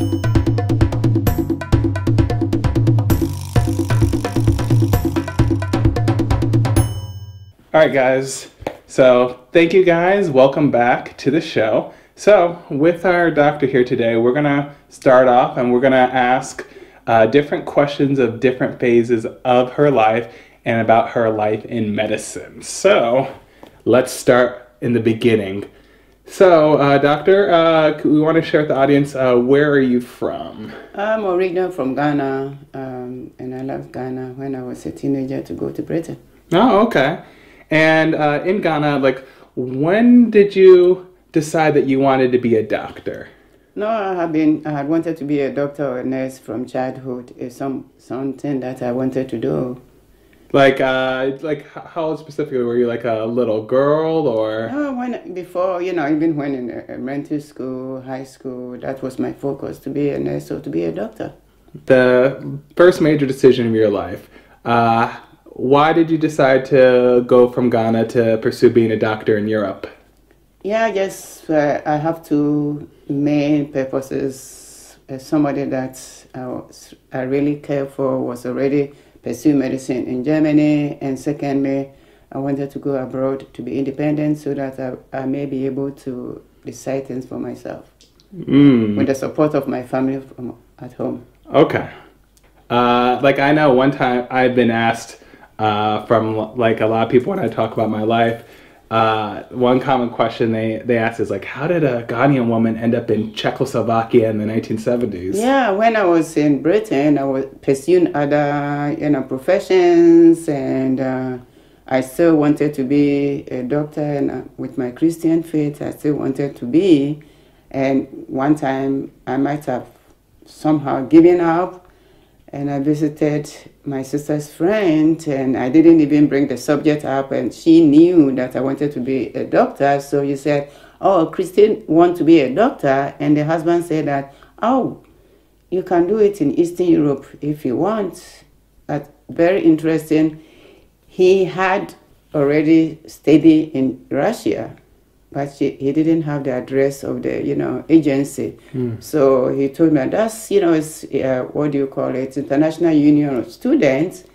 All right, guys. So thank you guys. Welcome back to the show. So with our doctor here today, we're going to start off and we're going to ask different questions of different phases of her life and about her life in medicine. So let's start in the beginning. So, doctor, we want to share with the audience, where are you from? I'm originally from Ghana, and I left Ghana when I was a teenager to go to Britain. Oh, okay. And in Ghana, like, when did you decide that you wanted to be a doctor? No, I had wanted to be a doctor or a nurse from childhood. It's something that I wanted to do. Like how old specifically? Were you like a little girl or? Before, even when in elementary school, high school, that was my focus, to be a nurse or to be a doctor. The first major decision of your life. Why did you decide to go from Ghana to pursue being a doctor in Europe? Yeah, I guess I have two main purposes. Somebody that I really care for was already pursuing medicine in Germany, and secondly, I wanted to go abroad to be independent so that I may be able to decide things for myself with the support of my family at home. Okay. Like I know one time I've been asked from like a lot of people when I talk about my life, one common question they ask is like, how did a Ghanaian woman end up in Czechoslovakia in the 1970s? Yeah, when I was in Britain, I was pursuing other professions, and I still wanted to be a doctor, and with my Christian faith, I still wanted to be. And one time, I might have somehow given up, and I visited my sister's friend, and I didn't even bring the subject up, and she knew that I wanted to be a doctor, so she said, oh, Christine want to be a doctor, and the husband said that, oh, you can do it in Eastern Europe if you want. But very interesting, he had already studied in Russia, but he didn't have the address of the, agency. So he told me that's, it's, what do you call it, International Union of Students,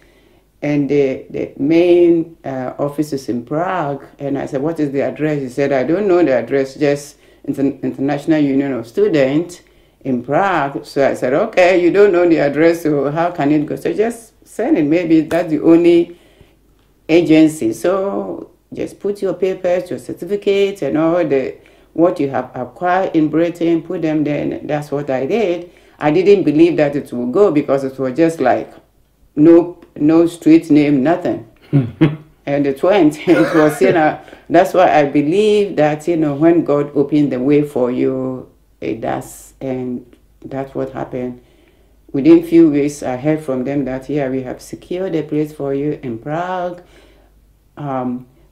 and the main office is in Prague. And I said, what is the address? He said, I don't know the address, just International Union of Students in Prague. So I said, okay, you don't know the address, so how can it go? So just send it, maybe that's the only agency. So just put your papers, your certificates, and all what you have acquired in Britain, put them there, and that's what I did. I didn't believe that it would go because it was just like no street name, nothing. And it went. It was, that's why I believe that, when God opened the way for you, it does. And that's what happened. Within a few weeks, I heard from them that, yeah, we have secured a place for you in Prague.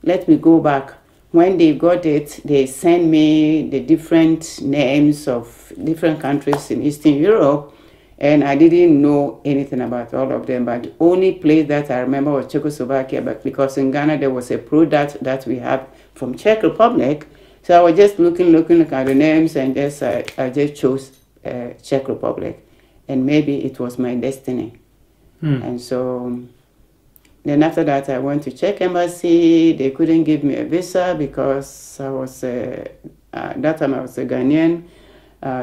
Let me go back. When they got it, they sent me the different names of different countries in Eastern Europe, and I didn't know anything about all of them, but the only place that I remember was Czechoslovakia, but because in Ghana there was a product that we have from Czech Republic, so I was just looking at the names, and I just chose Czech Republic, and maybe it was my destiny. And so then after that, I went to Czech embassy. They couldn't give me a visa because I was, at that time I was a Ghanaian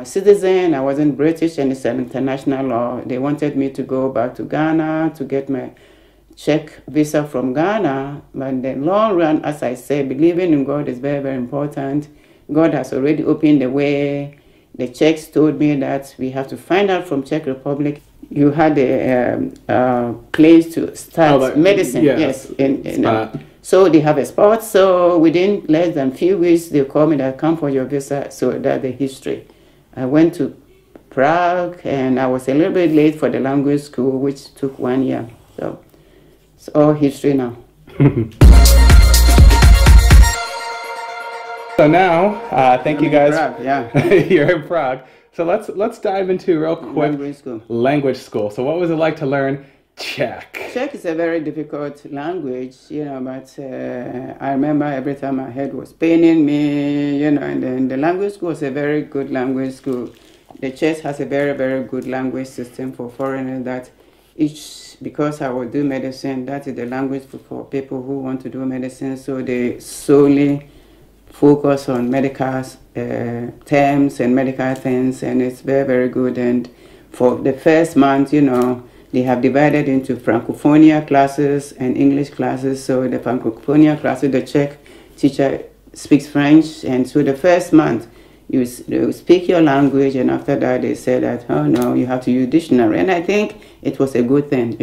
citizen. I wasn't British, and it's an international law. They wanted me to go back to Ghana to get my Czech visa from Ghana. But in the long run, as I say, believing in God is very, very important. God has already opened the way. The Czechs told me that we have to find out from Czech Republic. You had a place to start medicine, yes. So they have a spot. So within less than a few weeks, they called me that come for your visa. So that's the history. I went to Prague, and I was a little bit late for the language school, which took 1 year. So it's all history now. So now, thank you guys. Prague, yeah. You're in Prague. So let's dive into real quick language school. So what was it like to learn Czech? Czech is a very difficult language, but I remember every time my head was paining me, and then the language school was a very good language school. the church has a very, very good language system for foreigners that because I will do medicine, that is the language for people who want to do medicine, so they solely focus on medical terms and medical things, and it's very, very good. And for the first month, they have divided into Francophonia classes and English classes. So the Francophonia classes, the Czech teacher speaks French, and so the first month you speak your language, and after that they say that, oh no, you have to use dictionary. And I think it was a good thing,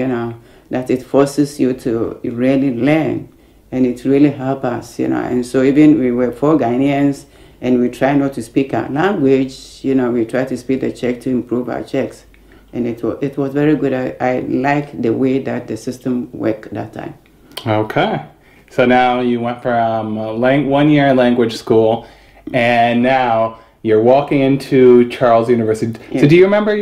that it forces you to really learn, and it really helped us, And so even we were 4 Ghanaians, and we try not to speak our language, we try to speak the Czech to improve our Czechs. And it was very good. I like the way that the system worked that time. Okay. So now you went from 1 year language school, and now you're walking into Charles University. Yes. So do you remember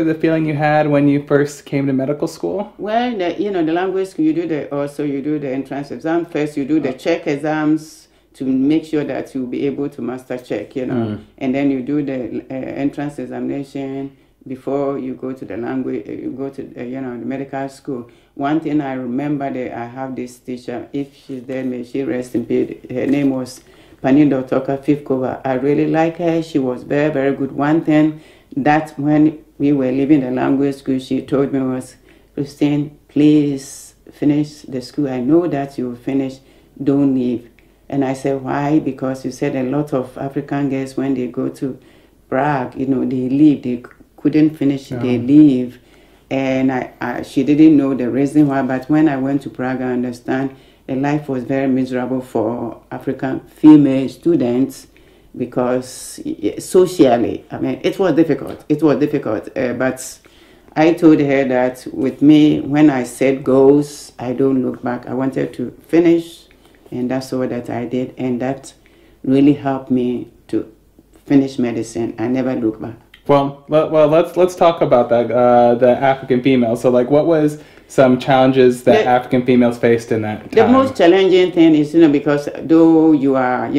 the feeling you had when you first came to medical school? Well, the language school, you do the entrance exam. First you do the Czech exams to make sure that you'll be able to master Czech, and then you do the entrance examination before you go to the language, you go to the medical school. One thing I remember that I have this teacher, if she's there, may she rest in peace. Her name was Panido Toka Fifkova. I really like her. She was very, very good. One thing that when we were leaving the language school, she told me was, Christine, please finish the school. I know that you will finish. Don't leave. And I said, why? Because you said a lot of African girls, when they go to Prague, they leave. They couldn't finish. They leave. And she didn't know the reason why. But when I went to Prague, I understand the life was very miserable for African female students because socially, it was difficult. It was difficult. But I told her that with me, when I set goals, I don't look back. I wanted to finish, and that's all that I did. And that really helped me to finish medicine. I never look back. Well, let's talk about that, the African females. So, what was some challenges that African females faced in that time? The most challenging thing is, because though you are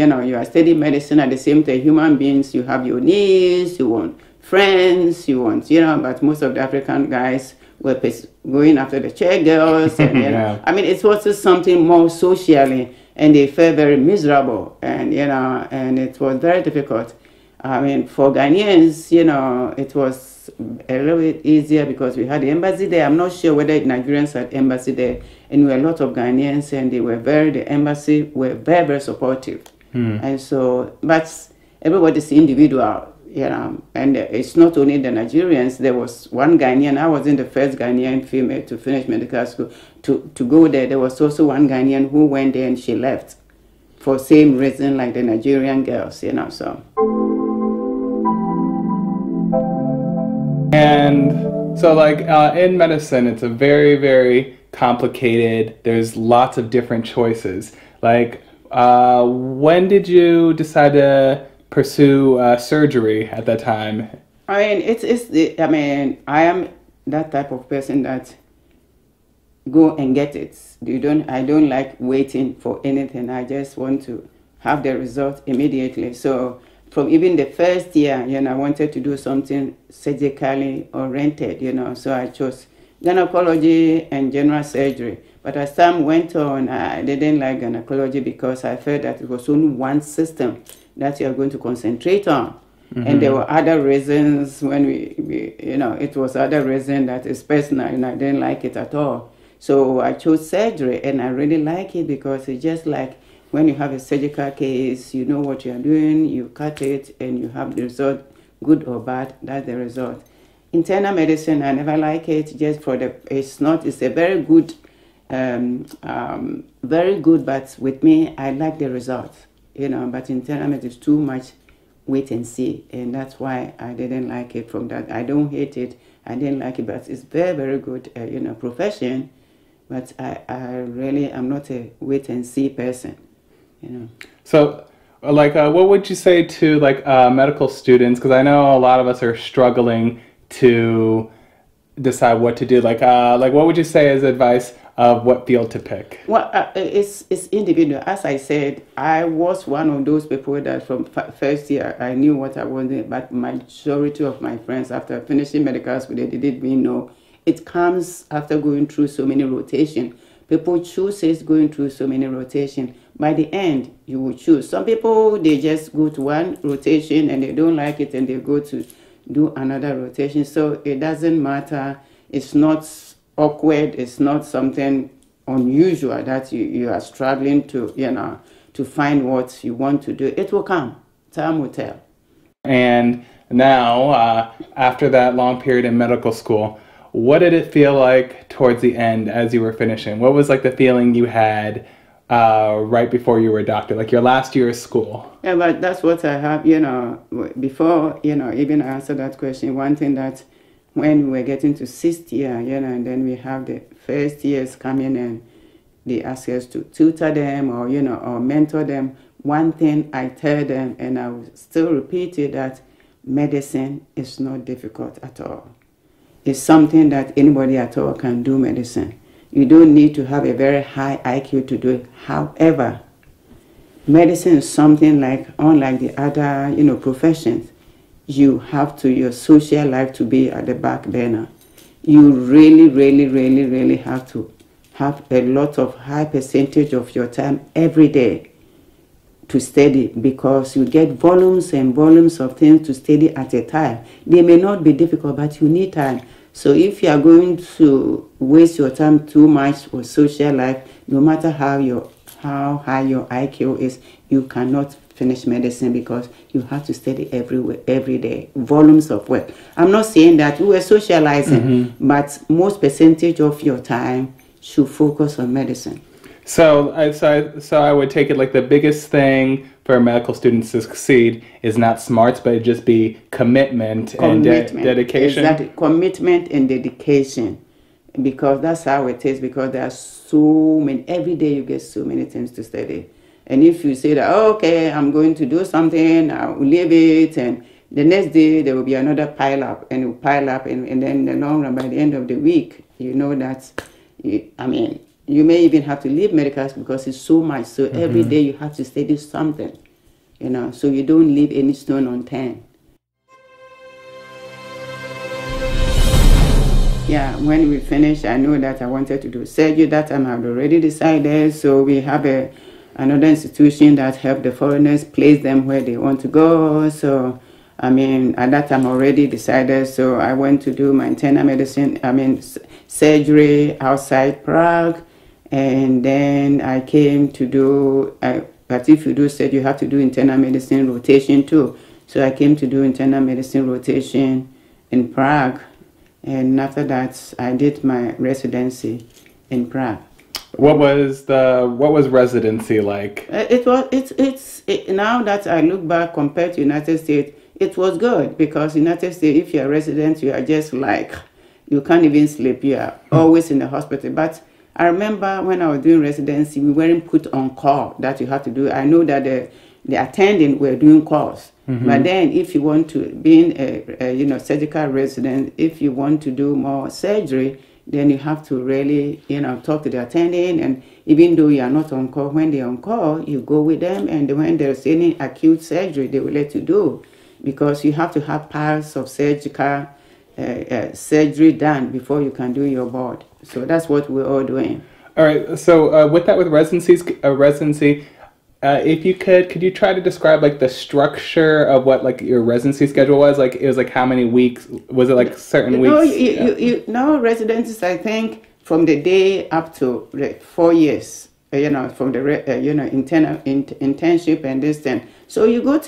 studying medicine, at the same time, human beings, you have your needs, you want friends, you want, but most of the African guys were going after the Czech girls, and, it was just something more socially, and they felt very miserable, and, and it was very difficult. For Ghanaians, it was a little bit easier because we had the embassy there. I'm not sure whether Nigerians had embassy there, and we were a lot of Ghanaians, and the embassy were very, very supportive. And so, but everybody's individual, and it's not only the Nigerians. There was one Ghanaian. I wasn't the first Ghanaian female to finish medical school to go there. There was also one Ghanaian who went there and she left for same reason like the Nigerian girls, so. And so, in medicine, it's a very, very complicated. There's lots of different choices. When did you decide to pursue surgery at that time? I am that type of person that go and get it. I don't like waiting for anything. I just want to have the result immediately. So from even the first year, I wanted to do something surgically oriented, so I chose gynecology and general surgery. But as time went on, I didn't like gynecology because I felt that it was only one system that you are going to concentrate on. And there were other reasons when it was other reason that is personal, and I didn't like it at all. So I chose surgery, and I really like it because it's just like when you have a surgical case, you know what you are doing, you cut it, and you have the result, good or bad, that's the result. Internal medicine, I never like it, just for it's a very good, but with me, I like the result, but internal medicine is too much wait and see, and that's why I didn't like it from that. I don't hate it, I didn't like it, but it's very, very good, profession, but I really am not a wait and see person. So, what would you say to medical students? Because I know a lot of us are struggling to decide what to do. What would you say as advice of what field to pick? Well, it's individual. As I said, I was one of those people that from first year I knew what I was doing, but majority of my friends after finishing medical school, they didn't even know. It comes after going through so many rotation. People choose going through so many rotation. By the end, you will choose. Some people, they just go to one rotation and they don't like it and they go to do another rotation. So it doesn't matter. It's not awkward. It's not something unusual that you are struggling to, to find what you want to do. It will come. Time will tell. And now, after that long period in medical school, what did it feel like towards the end as you were finishing? What was like the feeling you had right before you were a doctor, like your last year of school? Yeah, but that's what I have, before, even answer that question, one thing that when we were getting to sixth year, and then we have the first years coming and they ask us to tutor them or, or mentor them. One thing I tell them, and I will still repeat it, that medicine is not difficult at all. It's something that anybody at all can do medicine. You don't need to have a very high IQ to do it. However, medicine is something unlike the other, professions. You have your social life to be at the back burner. You really, really, really, really have to have a lot of high percentage of your time every day to study, because you get volumes and volumes of things to study at a time. They may not be difficult, but you need time. So if you are going to waste your time too much for social life, no matter how high your IQ is, you cannot finish medicine, because you have to study every day, volumes of work. I'm not saying that we are socializing, but most percentage of your time should focus on medicine. So I would take it like the biggest thing for medical students to succeed is not smarts, but it just be commitment and dedication. Exactly, commitment and dedication, because that's how it is. Because there are so many. Every day you get so many things to study, and if you say that, oh, okay, I'm going to do something, I'll leave it, and the next day there will be another pile up, and it will pile up, and then in the long run, by the end of the week, you know that, you may even have to leave medical school because it's so much. So every day you have to study something, so you don't leave any stone unturned. Yeah, when we finished, I know that I wanted to do surgery. That time I had already decided. So we have another institution that help the foreigners place them where they want to go. So, at that time I already decided. So I went to do my internal medicine, surgery outside Prague. And then I came to do, but if you do surgery, you have to do internal medicine rotation too. So I came to do internal medicine rotation in Prague. And after that, I did my residency in Prague. What was residency like? Now that I look back compared to United States, it was good, because United States, if you're a resident, you are just you can't even sleep. You are always in the hospital. But I remember when I was doing residency, we weren't put on call that you have to do. I know that the attending were doing calls. But then if you want to, being a surgical resident, if you want to do more surgery, then you have to really, talk to the attending. And even though you are not on call, when they're on call, you go with them. And when there's any acute surgery, they will let you do, because you have to have piles of surgical surgery done before you can do your board. So that's what we're all doing. All right. So with residency, if you could you try to describe the structure of what your residency schedule was? It was how many weeks? Was it certain weeks? No, residencies, I think from the day up to 4 years. From the internship and this thing. So you go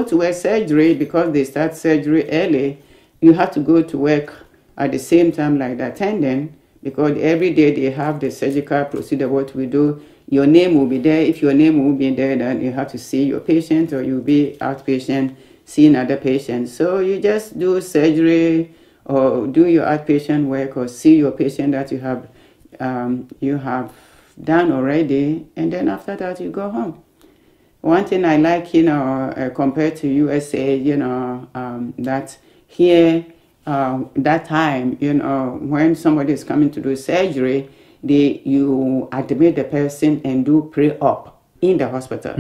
to work surgery, because they start surgery early. You have to go to work at the same time like the attendant, because every day they have the surgical procedure, what we do. Your name will be there. If your name will be there, then you have to see your patient, or you'll be outpatient seeing other patients. So you just do surgery or do your outpatient work, or see your patient that you have done already, and then after that you go home. One thing I like, compared to USA, that here, that time, when somebody is coming to do surgery, you admit the person and do pre-op in the hospital,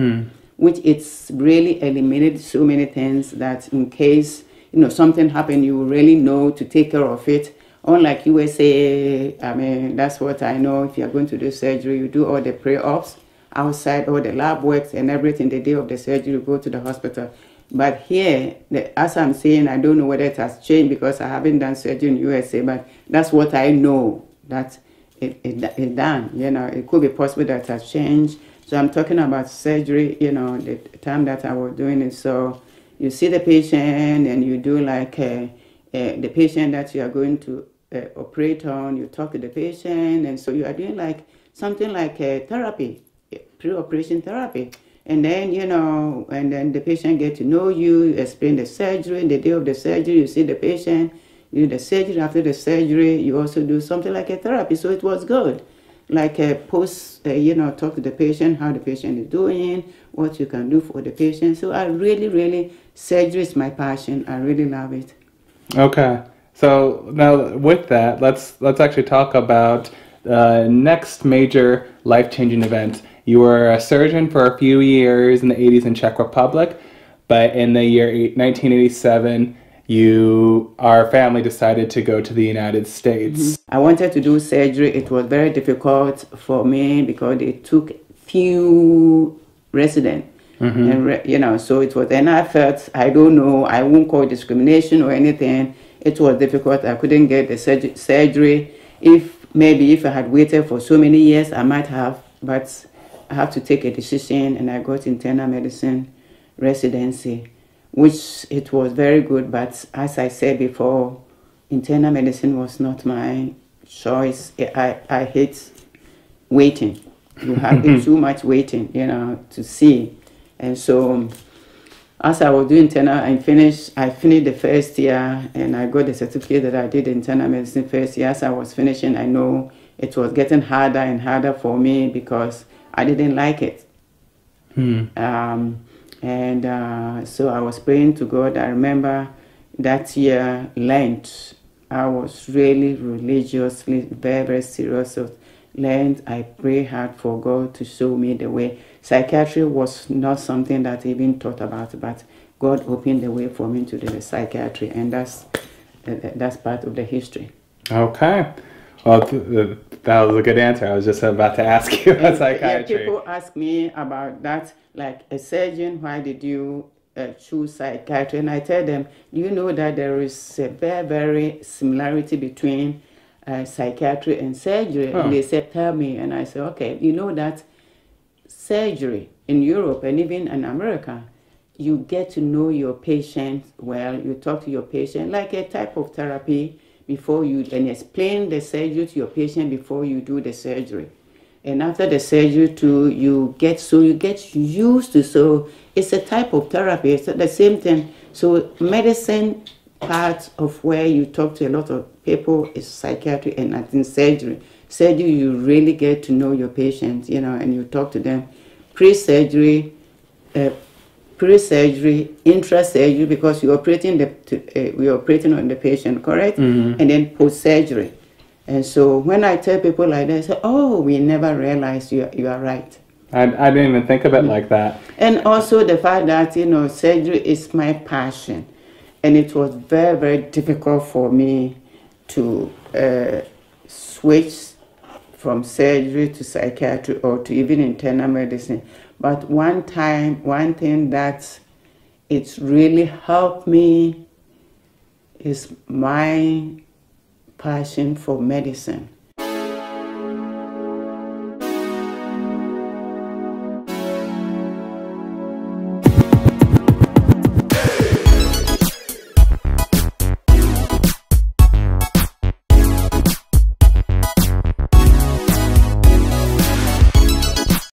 which it's really eliminated so many things that in case something happened, you really know to take care of it. Unlike USA, I mean, that's what I know. If you're going to do surgery, you do all the pre-ops outside, all the lab works and everything. The day of the surgery, you go to the hospital. But here, as I'm saying, I don't know whether it has changed because I haven't done surgery in USA, but that's what I know, that it done. It could be possible that it has changed. So I'm talking about surgery, the time that I was doing it. So you see the patient and you do like the patient that you are going to operate on, you talk to the patient, and so you are doing like something like therapy, pre-operation therapy. And then, and then the patient get to know you, you explain the surgery, the day of the surgery, you see the patient, you do the surgery. After the surgery, you also do something like a therapy. So it was good. Like a post, talk to the patient, how the patient is doing, what you can do for the patient. So I really, surgery is my passion. I really love it. Okay. So now with that, let's actually talk about next major life-changing event. You were a surgeon for a few years in the 80s in Czech Republic, but in the year 1987, our family decided to go to the United States. I wanted to do surgery. It was very difficult for me because it took few residents. And, so it was, and I felt, I don't know, I won't call discrimination or anything. It was difficult. I couldn't get the surgery. If I had waited for so many years, I might have, but I have to take a decision, and I got internal medicine residency, which it was very good. But as I said before, internal medicine was not my choice. I hate waiting. You have too much waiting, to see. And so as I was doing internal, I finished the first year, and I got the certificate that I did internal medicine first year. As I was finishing, I know it was getting harder and harder for me because I didn't like it. So I was praying to God. I remember that year, Lent, I was really religiously very, very serious of Lent. I prayed hard for God to show me the way. Psychiatry was not something that I even thought about, but God opened the way for me to do the psychiatry, and that's part of the history. Okay. Well, that was a good answer. I was just about to ask you about psychiatry. Yeah, people ask me about that, like a surgeon, why did you choose psychiatry? And I tell them, do you know that there is a very, very similarity between psychiatry and surgery? And they said, tell me. And I said, okay, you know that surgery in Europe and even in America, you get to know your patient well. You talk to your patient like a type of therapy before you, and explain the surgery to your patient before you do the surgery. And after the surgery too, you get used to, so it's a type of therapy. It's the same thing. So medicine part of where you talk to a lot of people is psychiatry, and I think surgery. Surgery, you really get to know your patient, and you talk to them. Pre-surgery, intra-surgery, because you're operating we're operating on the patient, correct? And then post-surgery. And so when I tell people like that, I say, oh, we never realized you are right. I didn't even think of it like that. And also the fact that, surgery is my passion. And it was very, very difficult for me to switch from surgery to psychiatry or to even internal medicine. But one thing that it's really helped me is my passion for medicine.